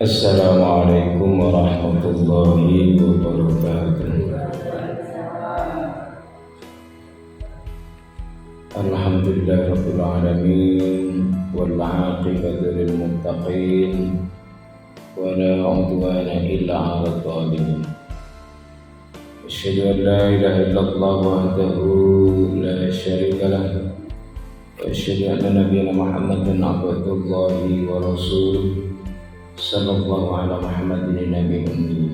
Assalamualaikum warahmatullahi wabarakatuh. Alhamdulillahirabbil alamin wal 'aqibatu lil muttaqin wa la 'udwana illa 'alal zalimin. Asyhadu an la ilaha illallah wahdahu la syarika lah wa asyhadu anna nabiyyana Muhammadan 'abdullahi wa rasuluh. Sallallahu ala Muhammadin nabiyil ummi.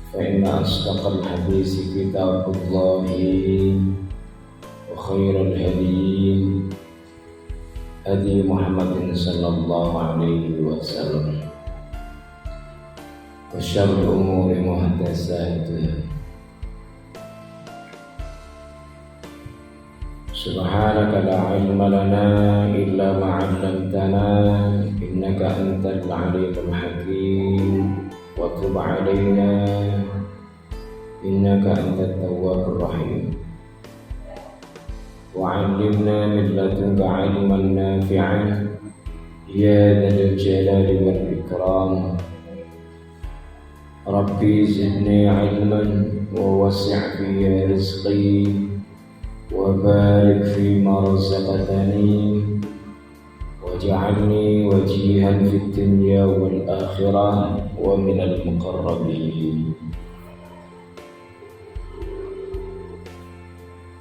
Fa inna asdaqal hadits kitabullahi wa khairal hadi hadi Muhammadin sallallahu alaihi wasallam. Wa syarrul umuri muhdatsatuhah. Subhanaka la ilma lana illa ma 'allamtana innaka antal alimul hakim wa tub 'alaina innaka antat tawwabur rahim wa 'allimna min ladunka 'ilman nafi'an ya dzal jalali wal ikram. Rabbi zidni 'ilman wa wasi' fi rizqi wa barik fi ma razaqtani waj'alni wajihan fid dunya wal akhirah wa minal muqarrabin.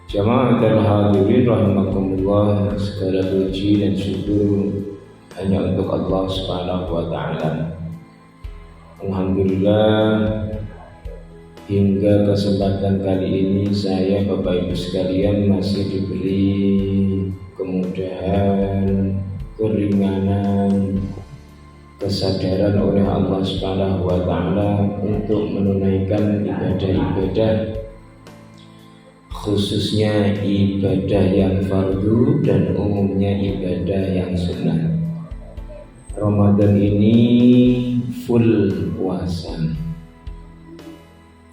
Jama'atul hadirin rahimakumullah, segala puji dan syukur hanya untuk Allah Subhanahu wa taala. Alhamdulillah, hingga kesempatan kali ini saya Bapak Ibu sekalian masih diberi kemudahan, keringanan, kesadaran oleh Allah Subhanahu wa taala untuk menunaikan ibadah-ibadah, khususnya ibadah yang fardu dan umumnya ibadah yang sunnah. Ramadan ini full puasa.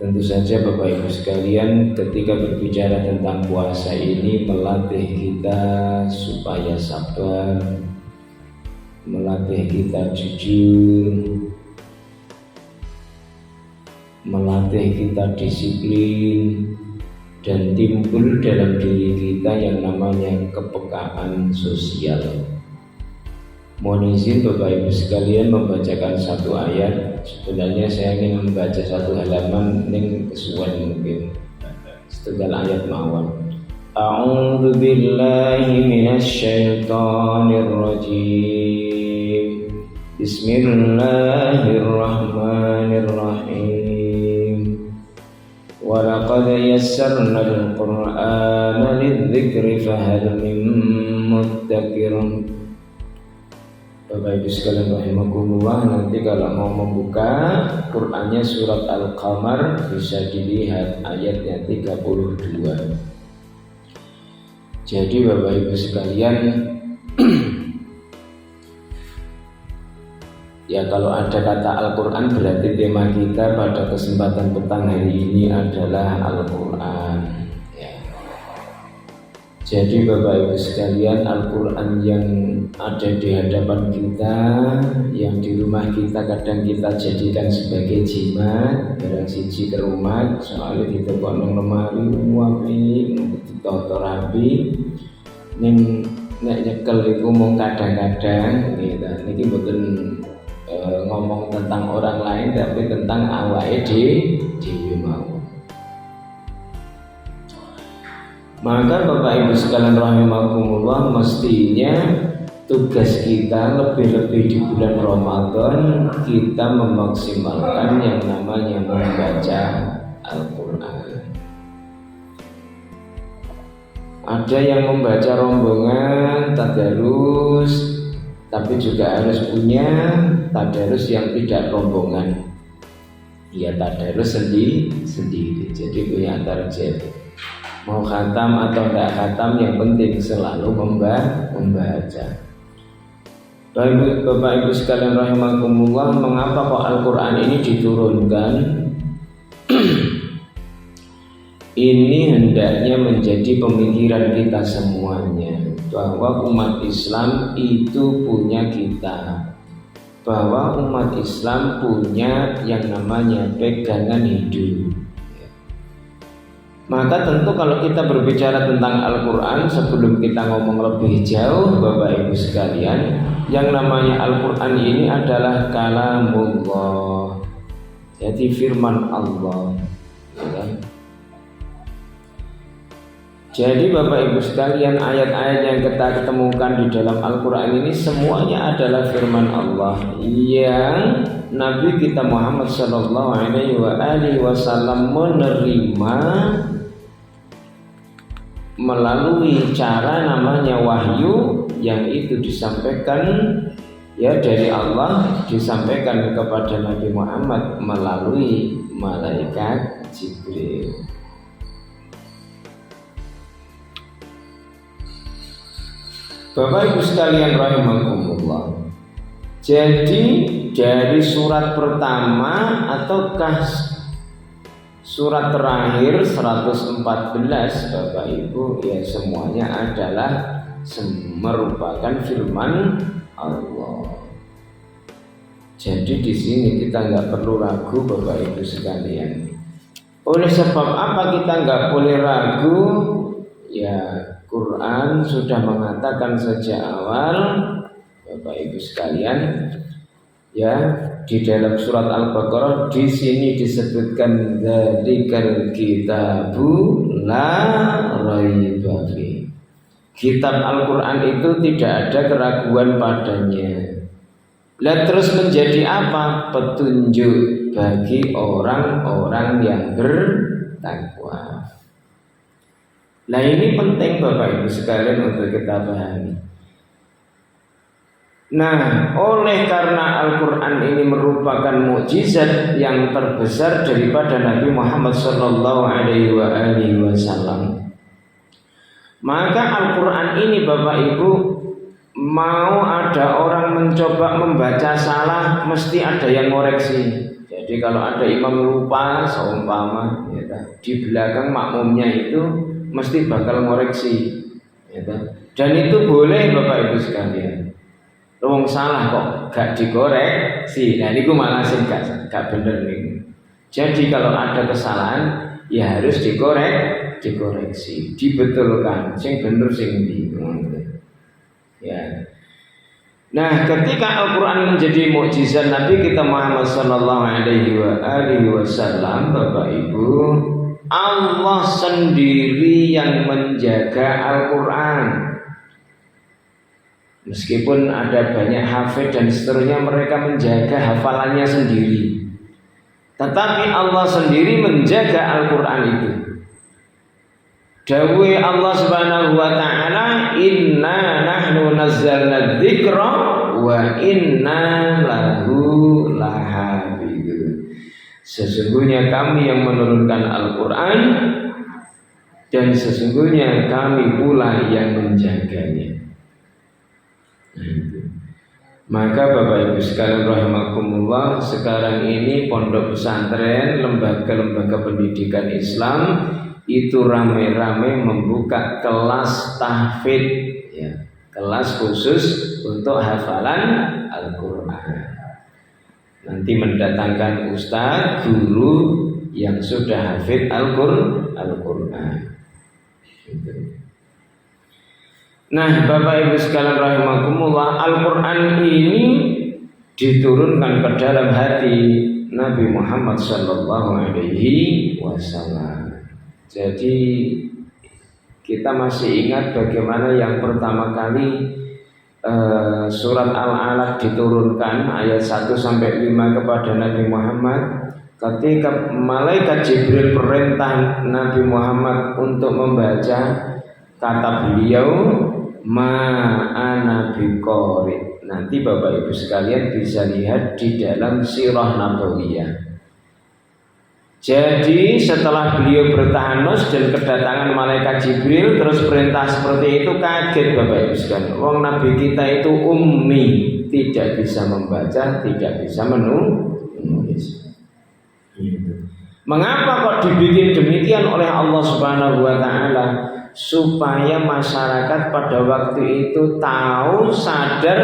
Tentu saja Bapak Ibu sekalian, ketika berbicara tentang puasa ini melatih kita supaya sabar, melatih kita jujur, melatih kita disiplin, dan timbul dalam diri kita yang namanya kepekaan sosial. Mohon izin Bapak Ibu sekalian membacakan satu ayat. Sebenarnya saya ingin membaca satu halaman ning kesuwen mungkin setunggal ayat mawon. A'udzu billahi minasyaitonir rajim. Bismillahirrahmanirrahim. Wa laqad yassarnal qur'ana lidzikri fahal min muddakir. Bapak Ibu sekalian rahimakumullah, nanti kalau mau membuka Qur'annya surat Al-Qamar bisa dilihat ayatnya 32. Jadi Bapak Ibu sekalian, ya kalau ada kata Al-Quran berarti tema kita pada kesempatan petang hari ini adalah Al-Quran. Jadi Bapak Ibu sekalian, Al-Quran yang ada di hadapan kita, yang di rumah kita kadang kita jadikan sebagai jimat, barang siji ke rumah, soalnya kita kok nang lemari wapi, ditotor rapi, ning nek nyekel iku mung kadang-kadang gitu. Niki mboten ngomong tentang orang lain tapi tentang awake dhewe mawon. Maka Bapak Ibu sekalian rahimakumullah, mestinya tugas kita lebih-lebih di bulan Ramadan kita memaksimalkan yang namanya membaca Al-Quran. Ada yang membaca rombongan tadarus, tapi juga harus punya tadarus yang tidak rombongan. Ya tadarus sendiri, jadi punya target. Mau khatam atau tidak khatam, yang penting selalu membaca. Bapak Ibu sekalian rahimakumullah, mengapa kok Al-Quran ini diturunkan? Ini hendaknya menjadi pemikiran kita semuanya, bahwa umat Islam itu punya kitab. bahwa umat Islam punya yang namanya pegangan hidup. Maka tentu kalau kita berbicara tentang Al-Quran, sebelum kita ngomong lebih jauh Bapak Ibu sekalian, yang namanya Al-Quran ini adalah kalamullah, jadi firman Allah, ya. Jadi Bapak Ibu sekalian, ayat-ayat yang kita ketemukan di dalam Al-Quran ini semuanya adalah firman Allah yang Nabi kita Muhammad Sallallahu Alaihi Wasallam menerima melalui cara namanya wahyu, yang itu disampaikan ya dari Allah, disampaikan kepada Nabi Muhammad melalui malaikat Jibril. Bapak Ibu sekalian rahimakumullah. Jadi dari surat pertama ataukah surat terakhir 114 Bapak Ibu, ya semuanya adalah merupakan firman Allah. Jadi di sini kita nggak perlu ragu Bapak Ibu sekalian. Oleh sebab apa kita nggak boleh ragu? Ya Quran sudah mengatakan sejak awal Bapak Ibu sekalian, ya di dalam surat Al-Baqarah di sini disebutkan dzalikal kitabu la raiba fi. Kitab Al-Quran itu tidak ada keraguan padanya. Lah terus menjadi apa? Petunjuk bagi orang-orang yang bertakwa. Nah ini penting Bapak Ibu sekalian untuk kita pahami. Nah, oleh karena Al-Quran ini merupakan mukjizat yang terbesar daripada Nabi Muhammad Sallallahu Alaihi Wasallam, maka Al-Quran ini Bapak Ibu, mau ada orang mencoba membaca salah, mesti ada yang ngoreksi. Jadi kalau ada imam lupa seumpama, ya, di belakang makmumnya itu mesti bakal ngoreksi, ya, dan itu boleh Bapak Ibu sekalian. Wong salah kok gak dikoreksi, nah ini malah sih gak bener nih. Jadi kalau ada kesalahan ya harus dikoreksi, dibetulkan, sing bener sing ndi. Ya. Nah, ketika Al-Quran menjadi mukjizat Nabi kita Muhammad Sallallahu Alaihi Wasallam, Bapak Ibu, Allah sendiri yang menjaga Al-Quran. Meskipun ada banyak hafid dan seterusnya, mereka menjaga hafalannya sendiri, tetapi Allah sendiri menjaga Al-Quran itu. Dawuh Allah Subhanahu wa taala, inna nahnu nazzalna dzikra wa inna lahu lahafidun. Sesungguhnya kami yang menurunkan Al-Quran dan sesungguhnya kami pula yang menjaganya. Maka Bapak Ibu sekalian rahimakumullah, sekarang ini pondok pesantren, lembaga-lembaga pendidikan Islam itu rame-rame membuka kelas tahfidz, ya, kelas khusus untuk hafalan Al-Quran. Nanti mendatangkan ustadz, guru yang sudah hafidz Al-Quran. Nah, Bapak Ibu sekalian rahimakumullah, Al-Quran ini diturunkan ke dalam hati Nabi Muhammad Sallallahu Alaihi Wasallam. Jadi kita masih ingat bagaimana yang pertama kali surat Al-Alaq diturunkan ayat 1 sampai 5 kepada Nabi Muhammad, ketika malaikat Jibril perintah Nabi Muhammad untuk membaca, kata beliau, ma'ana biqori. Nanti Bapak Ibu sekalian bisa lihat di dalam sirah nabawiyah. Jadi setelah beliau bertahanus dan kedatangan malaikat Jibril, terus perintah seperti itu, kaget Bapak Ibu sekalian. Wong Nabi kita itu ummi, tidak bisa membaca, tidak bisa menulis. Mengapa kok dibikin demikian oleh Allah Subhanahu wa taala? Supaya masyarakat pada waktu itu tahu, sadar